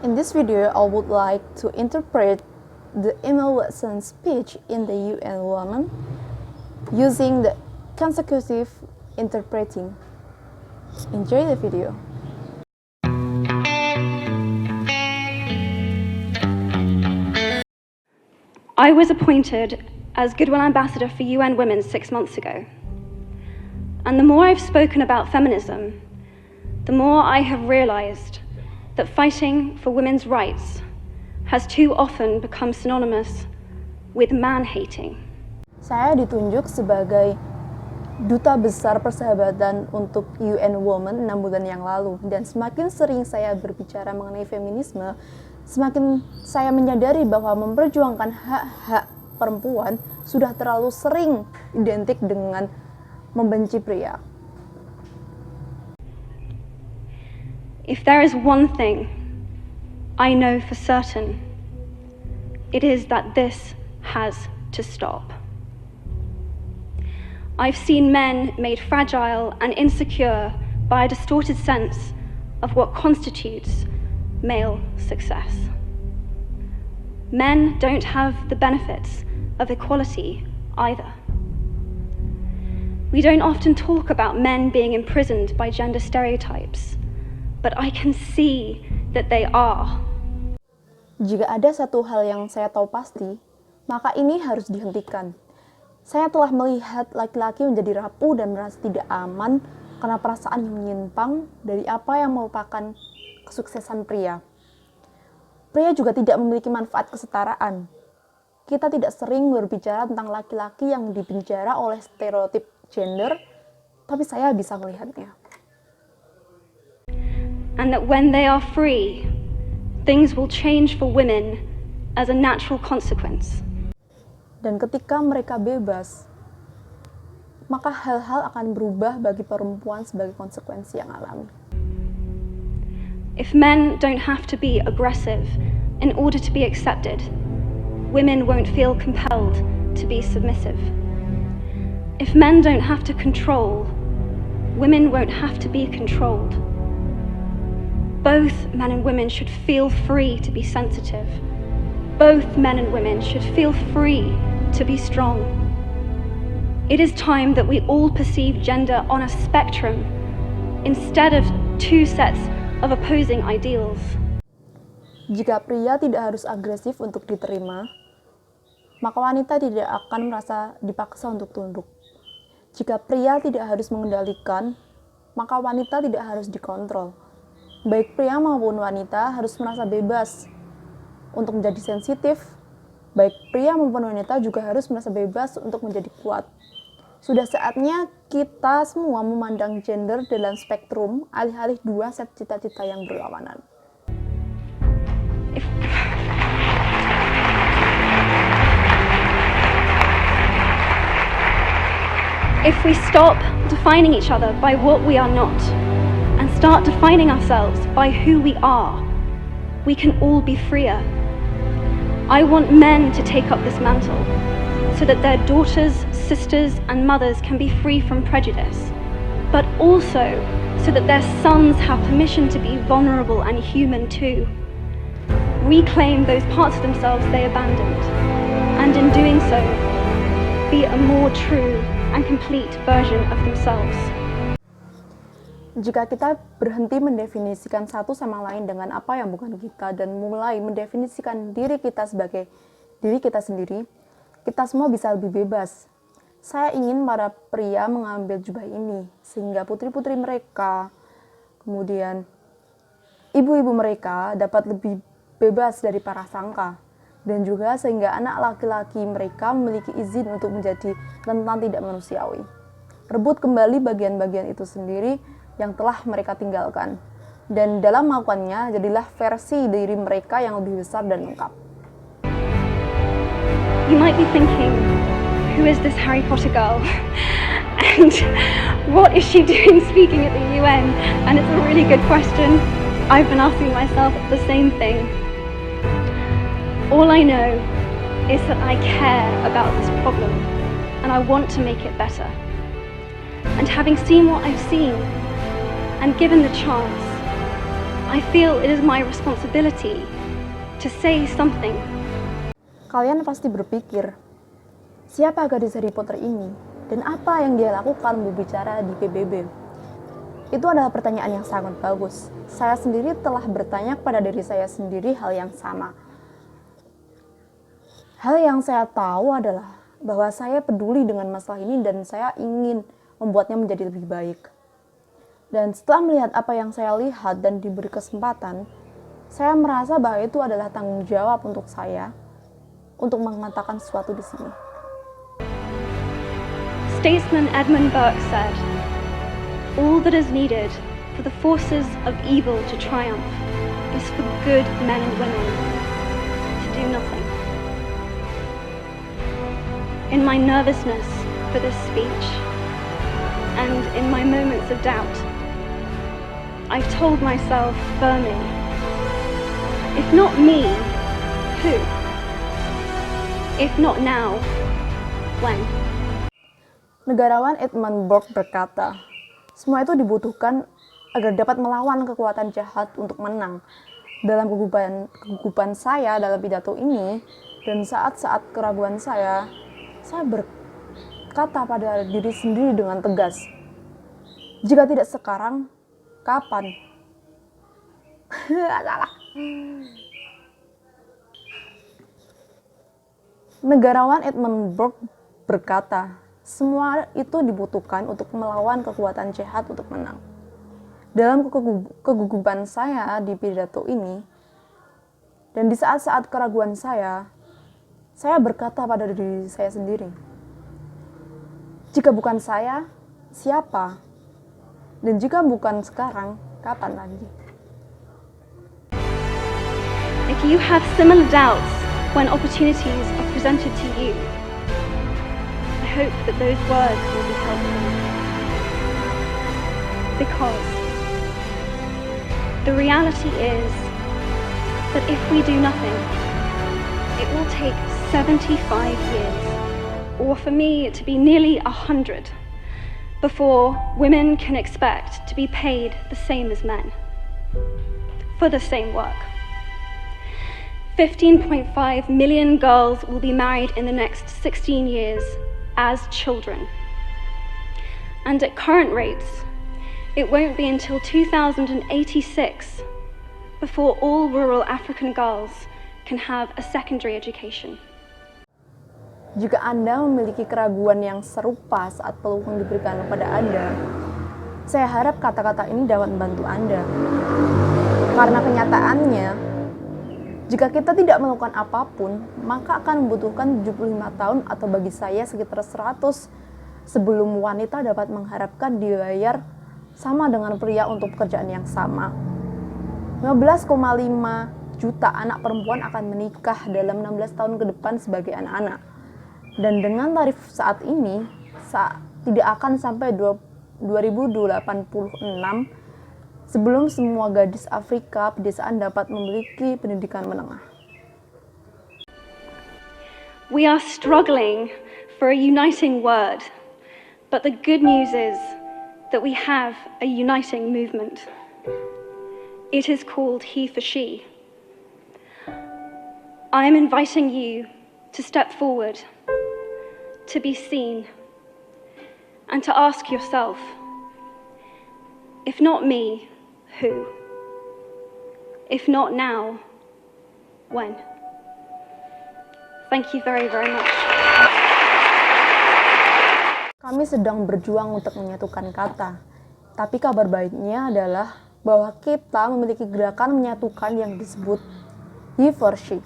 In this video, I would like to interpret the Emma Watson speech in the UN Women using the consecutive interpreting. Enjoy the video. I was appointed as Goodwill Ambassador for UN Women 6 months ago. And the more I've spoken about feminism, the more I have realized that fighting for women's rights has too often become synonymous with man-hating. Saya ditunjuk sebagai Duta Besar Persahabatan untuk UN Women 6 bulan yang lalu, dan semakin sering saya berbicara mengenai feminisme, semakin saya menyadari bahwa memperjuangkan hak-hak perempuan sudah terlalu sering identik dengan membenci pria. If there is one thing I know for certain, it is that this has to stop. I've seen men made fragile and insecure by a distorted sense of what constitutes male success. Men don't have the benefits of equality either. We don't often talk about men being imprisoned by gender stereotypes, but I can see that they are. Jika ada satu hal yang saya tahu pasti, maka ini harus dihentikan. Saya telah melihat laki-laki menjadi rapuh dan merasa tidak aman karena perasaan yang menyimpang dari apa yang merupakan kesuksesan pria. Pria juga tidak memiliki manfaat kesetaraan. Kita tidak sering berbicara tentang laki-laki yang dipenjara oleh stereotip gender, tapi saya bisa melihatnya. And that when they are free, things will change for women as a natural consequence. Dan ketika mereka bebas, maka hal-hal akan berubah bagi perempuan sebagai konsekuensi yang alami. If men don't have to be aggressive in order to be accepted, women won't feel compelled to be submissive. If men don't have to control, women won't have to be controlled. Both men and women should feel free to be sensitive. Both men and women should feel free to be strong. It is time that we all perceive gender on a spectrum instead of two sets of opposing ideals. Jika pria tidak harus agresif untuk diterima, maka wanita tidak akan merasa dipaksa untuk tunduk. Jika pria tidak harus mengendalikan, maka wanita tidak harus dikontrol. Baik pria maupun wanita harus merasa bebas untuk menjadi sensitif. Baik pria maupun wanita juga harus merasa bebas untuk menjadi kuat. Sudah saatnya kita semua memandang gender dalam spektrum alih-alih dua set cita-cita yang berlawanan. If we stop defining each other by what we are not, and start defining ourselves by who we are, we can all be freer. I want men to take up this mantle, so that their daughters, sisters, and mothers can be free from prejudice, but also so that their sons have permission to be vulnerable and human too. Reclaim those parts of themselves they abandoned, and in doing so, be a more true and complete version of themselves. Jika kita berhenti mendefinisikan satu sama lain dengan apa yang bukan kita dan mulai mendefinisikan diri kita sebagai diri kita sendiri, kita semua bisa lebih bebas. Saya ingin para pria mengambil jubah ini, sehingga putri-putri mereka, kemudian ibu-ibu mereka dapat lebih bebas dari para sangka, dan juga sehingga anak laki-laki mereka memiliki izin untuk menjadi rentan tidak manusiawi. Rebut kembali bagian-bagian itu sendiri yang telah mereka tinggalkan, dan dalam melakukannya jadilah versi diri mereka yang lebih besar dan lengkap. You might be thinking, who is this Harry Potter girl? And what is she doing speaking at the UN? And it's a really good question. I've been asking myself the same thing. All I know is that I care about this problem, and I want to make it better. And having seen what I've seen, and given the chance, I feel it is my responsibility to say something. Kalian pasti berpikir, siapa gadis Harry Potter ini? Dan apa yang dia lakukan berbicara di PBB? Itu adalah pertanyaan yang sangat bagus. Saya sendiri telah bertanya kepada diri saya sendiri hal yang sama. Hal yang saya tahu adalah bahwa saya peduli dengan masalah ini dan saya ingin membuatnya menjadi lebih baik. Dan setelah melihat apa yang saya lihat dan diberi kesempatan, saya merasa bahwa itu adalah tanggung jawab untuk saya untuk mengatakan sesuatu di sini. Statesman Edmund Burke said, "All that is needed for the forces of evil to triumph is for good men and women to do nothing." In my nervousness for this speech, and in my moments of doubt, I've told myself firmly, if not me, who? If not now, when? Negarawan Edmund Burke berkata, semua itu dibutuhkan agar dapat melawan kekuatan jahat untuk menang. Dalam kegugupan saya dalam pidato ini, dan saat-saat keraguan saya berkata pada diri sendiri dengan tegas, jika tidak sekarang, kapan? Salah. Negarawan Edmund Burke berkata, semua itu dibutuhkan untuk melawan kekuatan jahat untuk menang. Dalam kegugupan saya di pidato ini, dan di saat-saat keraguan saya berkata pada diri saya sendiri, jika bukan saya, siapa? Dan jika bukan sekarang, kapan lagi? If you have similar doubts when opportunities are presented to you, I hope that those words will be helpful. Because the reality is that if we do nothing, it will take 75 years, or for me to be nearly 100, before women can expect to be paid the same as men for the same work. 15.5 million girls will be married in the next 16 years as children. And at current rates, it won't be until 2086 before all rural African girls can have a secondary education. Jika Anda memiliki keraguan yang serupa saat peluang diberikan kepada Anda, saya harap kata-kata ini dapat membantu Anda. Karena kenyataannya, jika kita tidak melakukan apapun, maka akan membutuhkan 75 tahun atau bagi saya sekitar 100 sebelum wanita dapat mengharapkan dibayar sama dengan pria untuk pekerjaan yang sama. 15,5 juta anak perempuan akan menikah dalam 16 tahun ke depan sebagai anak-anak. Dan dengan tarif saat ini, tidak akan sampai 2086 sebelum semua gadis Afrika pedesaan dapat memiliki pendidikan menengah. We are struggling for a uniting word, but the good news is that we have a uniting movement. It is called He for She. I am inviting you to step forward, to be seen, and to ask yourself, if not me, who? If not now, when? Thank you very, very much. Kami sedang berjuang untuk menyatukan kata, tapi kabar baiknya adalah bahwa kita memiliki gerakan menyatukan yang disebut He for She.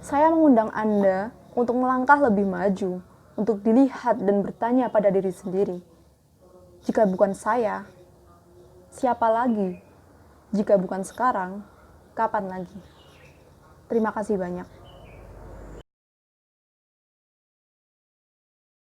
Saya mengundang Anda untuk melangkah lebih maju, untuk dilihat dan bertanya pada diri sendiri, jika bukan saya, siapa lagi? Jika bukan sekarang, kapan lagi? Terima kasih banyak.